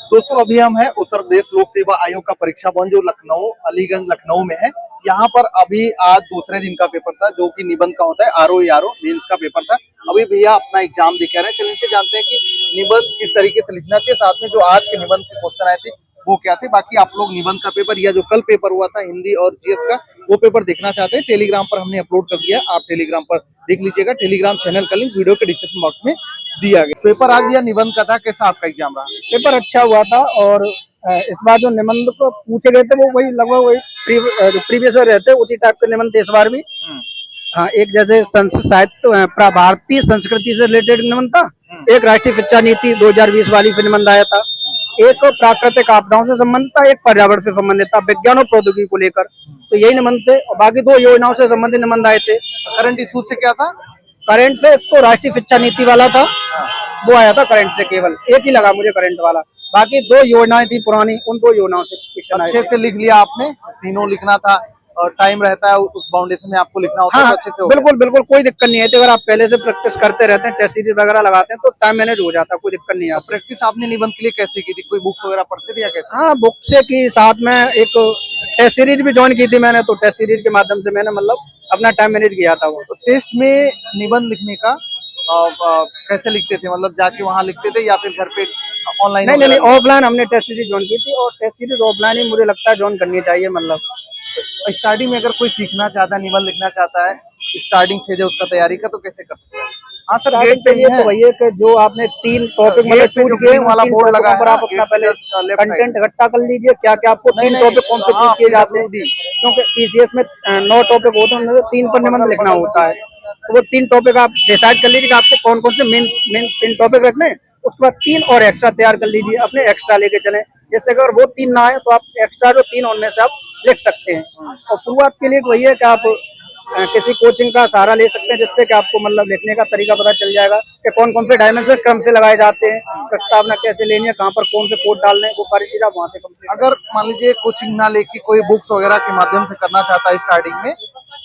दोस्तों अभी हम हैं उत्तर प्रदेश लोक सेवा आयोग का परीक्षा भवन जो लखनऊ अलीगंज लखनऊ में है। यहाँ पर अभी आज दूसरे दिन का पेपर था जो कि निबंध का होता है। आरओ मेंस का पेपर था। अभी भैया अपना एग्जाम दे के आ रहे हैं। चलिए इनसे जानते हैं कि निबंध किस तरीके से लिखना चाहिए, साथ में जो आज के निबंध के क्वेश्चन आए थे वो क्या थे। बाकी आप लोग निबंध का पेपर या जो कल पेपर हुआ था हिंदी और जीएस का वो पेपर देखना चाहते हैं, टेलीग्राम पर हमने अपलोड कर दिया, आप टेलीग्राम पर देख लीजिएगा। टेलीग्राम चैनल का लिंक वीडियो के डिस्क्रिप्शन बॉक्स में दिया गया। पेपर आज दिया निबंध का था, कैसा आपका एग्जाम रहा? पेपर अच्छा हुआ था और इस बार जो निबंध को पूछे गए थे वो वही लगभग वही जो प्रीवियस ईयर रहते उसी टाइप के निबंध थे इस बार भी। हाँ, एक जैसे साहित्य भारतीय संस्कृति से रिलेटेड निबंध था, एक राष्ट्रीय शिक्षा नीति 2020 वाली फिर निबंध आया था, एक प्राकृतिक आपदाओं से संबंधित था, एक पर्यावरण से संबंधित था, विज्ञान और प्रौद्योगिकी को लेकर। तो यही निबंध थे और बाकी 2 योजनाओं से संबंधित निबंध आए थे। करंट इशू से क्या था? करंट से तो राष्ट्रीय शिक्षा नीति वाला था, वो आया था करंट से, केवल एक ही लगा मुझे करंट वाला। बाकी 2 योजनाएं थी पुरानी, उन 2 योजनाओं से क्वेश्चन आए। अच्छे से लिख लिया आपने? तीनों लिखना था और टाइम रहता है उस बाउंडेशन में आपको लिखना होता है। हाँ, तो अच्छे से बिल्कुल बिल्कुल कोई दिक्कत नहीं है। अगर आप पहले से प्रैक्टिस करते रहते हैं, टेस्ट सीरीज वगैरह लगाते हैं तो टाइम मैनेज हो जाता है, कोई दिक्कत नहीं आता। प्रैक्टिस आपने निबंध के लिए कैसे की थी? कोई बुक्स वगैरह पढ़ते थे या कैसे? हाँ, बुक से की, साथ में एक टेस्ट सीरीज भी ज्वाइन की थी मैंने, तो टेस्ट सीरीज के माध्यम से मैंने मतलब अपना टाइम मैनेज किया था। वो तो टेस्ट में निबंध लिखने का कैसे लिखते थे? मतलब जाके वहां लिखते थे या फिर घर पे ऑनलाइन? नहीं, ऑफलाइन हमने टेस्ट सीरीज ज्वाइन की थी और टेस्ट सीरीज ऑफलाइन ही मुझे लगता है ज्वाइन करनी चाहिए। मतलब स्टार्टिंग में अगर कोई सीखना चाहता है, निबंध लिखना चाहता है, स्टार्टिंग फेज है उसका तैयारी का, तो कैसे कर सकते हैं? हाँ सर, गेट पे ये तो वही है कि जो आपने 3 टॉपिक मतलब चूज किए वाला बोर्ड लगा पर आप अपना पहले कंटेंट इकट्ठा कर लीजिए, क्या क्या आपको 3 टॉपिक कौन से चूज किए जाते हैं, क्योंकि पीसीएस में 9 टॉपिक होते हैं, उनमें 3 पर निबंध लिखना होता है। तो वो 3 टॉपिक आप डिसाइड कर लीजिए कि आपको कौन कौन से मेन 3 टॉपिक रखने, उसके बाद 3 और एक्स्ट्रा तैयार कर लीजिए, अपने एक्स्ट्रा लेके चले। जैसे अगर वो 3 ना आए तो आप एक्स्ट्रा जो 3 उनमें से आप लिख सकते हैं। और शुरुआत के लिए वही है कि आप किसी कोचिंग का सहारा ले सकते हैं, जिससे कि आपको मतलब लिखने का तरीका पता चल जाएगा कि कौन कौन से डायमेंशन क्रम से लगाए जाते हैं, प्रस्तावना कैसे लेनी है, कहाँ पर कौन से कोड डालने हैं, वो सारी चीजें आप वहाँ से कंप्लीट। अगर मान लीजिए कोचिंग ना लेके कोई बुक्स वगैरह के माध्यम से करना चाहता है स्टार्टिंग में,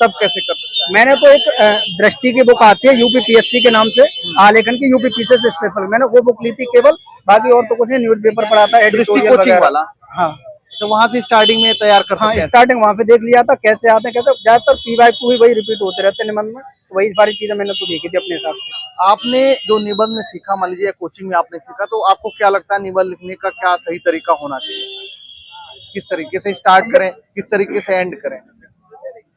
तब कैसे कर सकता है? मैंने तो एक दृष्टि की बुक आती है यूपीपीएससी के नाम से, आलेखन की, यूपीपीएससी से स्पेशल, मैंने वो बुक ली थी केवल। बाकी और तो कुछ नहीं, न्यूज पेपर पढ़ा था, एडिटोरियल वगैरह वाला। हाँ, तो वहां से स्टार्टिंग में तैयार कर सकते हैं। स्टार्टिंग वहां से देख लिया था कैसे आते हैं, कैसे ज्यादातर पीवाईक्यू ही वही रिपीट होते रहते हैं निबंध में, तो वही सारी चीजें मैंने तो देखी थी अपने हिसाब से। आपने जो निबंध में सीखा, मान लीजिए कोचिंग में आपने सीखा, तो आपको क्या लगता है निबंध लिखने का क्या सही तरीका होना चाहिए? किस तरीके से स्टार्ट करें, किस तरीके से एंड करें?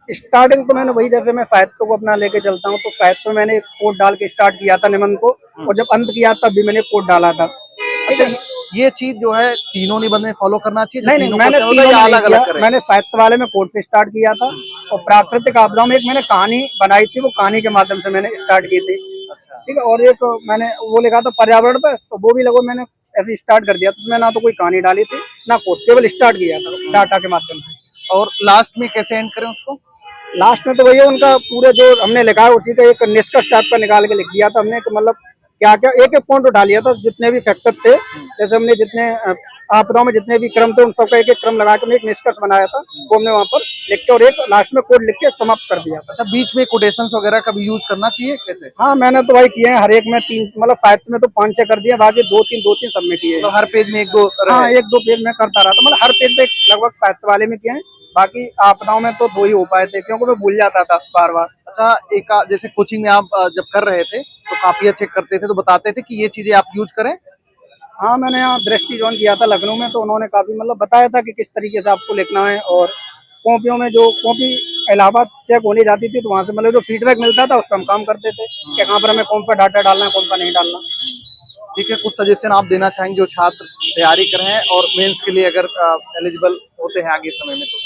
स्टार्टिंग तो मैंने वही, जैसे मैं साहित्य को अपना लेके चलता हूँ तो साहित्य में मैंने एक कोड डाल के स्टार्ट किया था निबंध को, और जब अंत किया तब भी मैंने कोड डाला था। अच्छा, ये चीज जो है तीनों निबंध में फॉलो करना चाहिए? नहीं, मैंने तीनों मैंने साहित्य वाले में कोड से स्टार्ट किया था, और प्राकृतिक आपदाओं में एक मैंने कहानी बनाई थी, वो कहानी के माध्यम से मैंने स्टार्ट की थी। ठीक है, और एक मैंने वो लिखा था पर्यावरण पे, तो वो भी लगभग मैंने ऐसे स्टार्ट कर दिया था, उसमें ना तो कोई कहानी डाली थी ना कोड, केवल स्टार्ट किया था डाटा के माध्यम से। और लास्ट में कैसे एंड करें उसको? लास्ट में तो वही है, उनका पूरे जो हमने लिखा है उसी का एक निष्कर्ष टाइप का निकाल के लिख दिया था हमने, मतलब क्या क्या एक एक पॉइंट उठा लिया था, जितने भी फैक्टर थे, जैसे हमने जितने आपदाओं में जितने भी क्रम थे उन सबका एक एक क्रम लगा के हमने एक निष्कर्ष बनाया था, वो हमने वहाँ पर लिख के और एक लास्ट में कोड लिख के समाप्त कर दिया था। अच्छा, बीच में कोटेशंस वगैरह का भी यूज करना चाहिए कैसे? हाँ, मैंने तो भाई किए हैं, हर एक में 3, मतलब साहित्य में तो 5-6 कर दिए, बाकी 2-3 सब में किए। तो हर पेज में 1-2? हाँ, 1-2 पेज में करता रहा था, मतलब हर पेज पे लगभग साहित्य वाले में किए हैं, बाकी आपदाओं में तो 2 ही हो पाए थे, क्योंकि मैं भूल जाता था बार बार। अच्छा, एक जैसे कोचिंग में आप जब कर रहे थे तो काफिया चेक करते थे, तो बताते थे कि ये चीजें आप यूज करें? हाँ, मैंने यहाँ दृष्टि ज्वाइन किया था लखनऊ में, तो उन्होंने काफी मतलब बताया था कि किस तरीके से आपको लिखना है, और कॉपियों में जो कॉपी इलाहाबाद चेक होने जाती थी तो वहाँ से मतलब जो फीडबैक मिलता था उस पर हम काम करते थे कि कहाँ पर हमें कौन सा डाटा डालना है, कौन सा नहीं डालना। ठीक है, कुछ सजेशन आप देना चाहेंगे जो छात्र तैयारी कर रहे हैं और मेंस के लिए अगर एलिजिबल होते हैं आगे समय में? तो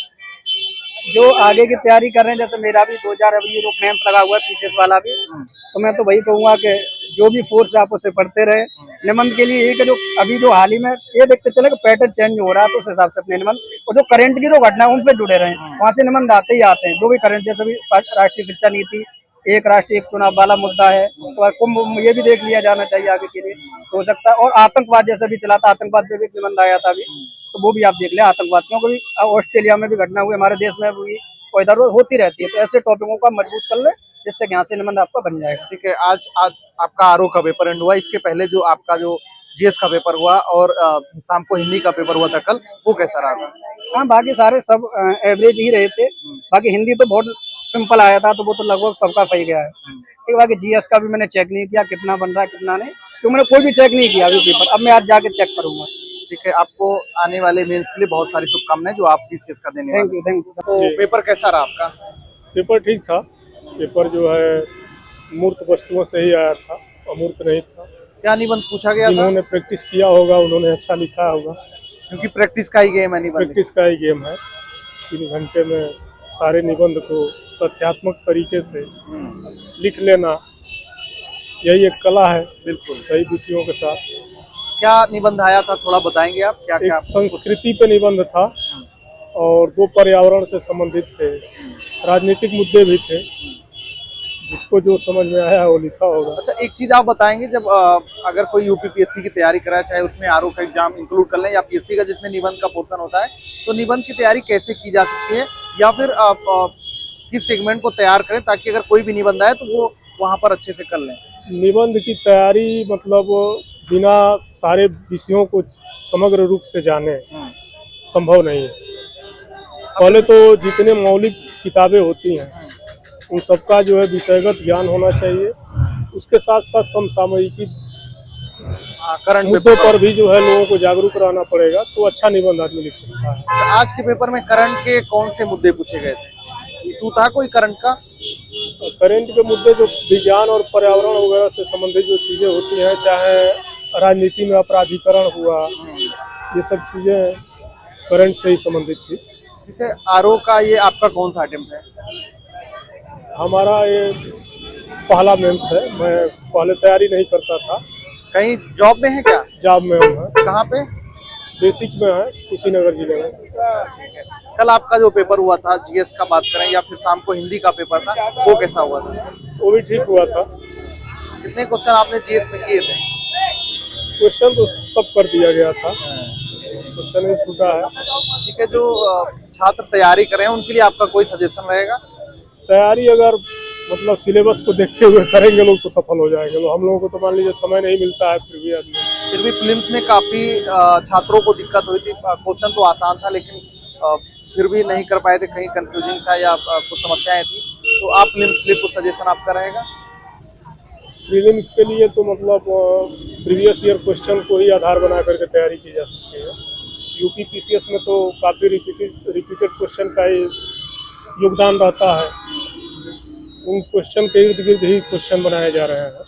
जो आगे की तैयारी कर रहे हैं, जैसे मेरा भी 2000 अभी जो मेंस लगा हुआ है पीसीएस वाला भी, तो मैं तो वही कहूँगा कि जो भी फोर्स आप उसे पढ़ते रहे। निबंध के लिए एक जो अभी जो हाल ही में ये देखते चले कि पैटर्न चेंज हो रहा है, तो उस हिसाब से अपने निबंध और जो करंट की जो घटना है उनसे जुड़े रहे, वहाँ से निबंध आते ही आते हैं। जो भी करंट, जैसे भी राष्ट्रीय शिक्षा नीति, एक राष्ट्र एक चुनाव वाला मुद्दा है, उसके बाद कुंभ, ये भी देख लिया जाना चाहिए आगे के लिए, तो हो सकता है। और आतंकवाद जैसा भी चला था, आतंकवाद पे भी एक निबंध आया था अभी, तो वो भी आप देख ले आतंकवाद, क्योंकि ऑस्ट्रेलिया में भी घटना हुई, हमारे देश में भी और इधर होती रहती है, तो ऐसे टॉपिकों का मजबूत कर ले, जिससे यहाँ से निबंध आपका बन जाएगा। ठीक है, आज आपका आरओ का पेपर एंड हुआ, इसके पहले जो आपका जो जीएस का पेपर हुआ और शाम को हिंदी का पेपर हुआ था कल, वो कैसा रहा था? हाँ, बाकी सारे सब एवरेज ही रहे थे। बाकी हिंदी तो बहुत सिंपल आया था, तो वो तो लगभग सबका सही गया है। ठीक, बाकी जीएस का भी मैंने चेक नहीं किया कितना बन रहा है कितना नहीं, क्योंकि मैंने कोई भी चेक नहीं किया अभी पेपर। अब मैं आज जाके चेक करूंगा। ठीक है, आपको आने वाले मेंस के लिए बहुत सारी शुभकामनाएं जो आप पीसीएस का देने वाले थैंक यू। हैं। तो पेपर कैसा रहा आपका? पेपर ठीक था। पेपर जो है मूर्त वस्तुओं से ही आया था, अमूर्त नहीं था। क्या निबंध पूछा गया था? जिन्होंने प्रैक्टिस किया होगा उन्होंने अच्छा लिखा होगा, क्योंकि प्रैक्टिस का ही गेम है निबंध। प्रैक्टिस का ही गेम है। 3 घंटे में सारे निबंध को तथ्यात्मक तरीके से लिख लेना, यही एक कला है। बिल्कुल सही विषयों के साथ। क्या निबंध आया था, थोड़ा बताएंगे आप? क्या एक क्या संस्कृति पे निबंध था और 2 पर्यावरण से संबंधित थे, राजनीतिक मुद्दे भी थे। जिसको जो समझ में आया वो लिखा होगा। अच्छा, एक चीज आप बताएंगे, जब अगर कोई यूपीपीएससी की तैयारी कराए, चाहे उसमें आरओ का एग्जाम इंक्लूड कर लें या पीएससी का जिसमें निबंध का पोर्शन होता है, तो निबंध की तैयारी कैसे की जा सकती है, या फिर आप किस सेगमेंट को तैयार करें ताकि अगर कोई भी निबंध आए तो वो वहां पर अच्छे से कर लें? निबंध की तैयारी मतलब बिना सारे विषयों को समग्र रूप से जाने संभव नहीं है। पहले तो जितने मौलिक किताबें होती हैं उन सबका जो है विषयगत ज्ञान होना चाहिए। उसके साथ साथ समसामयिकी करंट मुद्दों पर भी जो है लोगों को जागरूक रहना पड़ेगा, तो अच्छा निबंध आदमी लिख सकता है। तो आज के पेपर में करंट के कौन से मुद्दे पूछे गए थे? इशू था कोई करंट का? करंट के मुद्दे जो विज्ञान और पर्यावरण वगैरह से संबंधित जो चीजें होती हैं, चाहे राजनीति में अपराधीकरण हुआ, ये सब चीजें करंट से ही संबंधित थी। ठीक है, आरओ का ये आपका कौन सा अटेम्प्ट है? हमारा ये पहला मेंस है। मैं पहले तैयारी नहीं करता था। कहीं जॉब में है क्या? जॉब में हूँ। कहाँ पे? बेसिक में है, कुशीनगर जिले में। कल आपका जो पेपर हुआ था जीएस का बात करें या फिर शाम को हिंदी का पेपर था, वो कैसा हुआ था? वो भी ठीक हुआ था। कितने क्वेश्चन आपने जीएस में किए थे? क्वेश्चन तो सब कर दिया गया था, क्वेश्चन ही छूटा है। ठीक है, जो छात्र तैयारी कर रहे हैं उनके लिए आपका कोई सजेशन रहेगा? तैयारी अगर मतलब सिलेबस को देखते हुए करेंगे लोग तो सफल हो जाएंगे लोग। हम लोगों को तो मान लीजिए समय नहीं मिलता है, फिर भी फिल्म्स में काफी छात्रों को दिक्कत हुई थी। क्वेश्चन तो आसान था लेकिन फिर भी नहीं कर पाए थे, कहीं कंफ्यूजिंग था या कुछ समस्याएं थी। तो आप फिल्म्स के लिए कुछ सजेशन आपका रहेगा? प्रीलिम्स के लिए तो मतलब प्रीवियस ईयर क्वेश्चन को ही आधार बना करके तैयारी की जा सकती है। यूपी पीसीएस में तो काफ़ी रिपीटेड क्वेश्चन का ही योगदान रहता है। उन क्वेश्चन के इर्द गिर्द ही क्वेश्चन बनाए जा रहे हैं।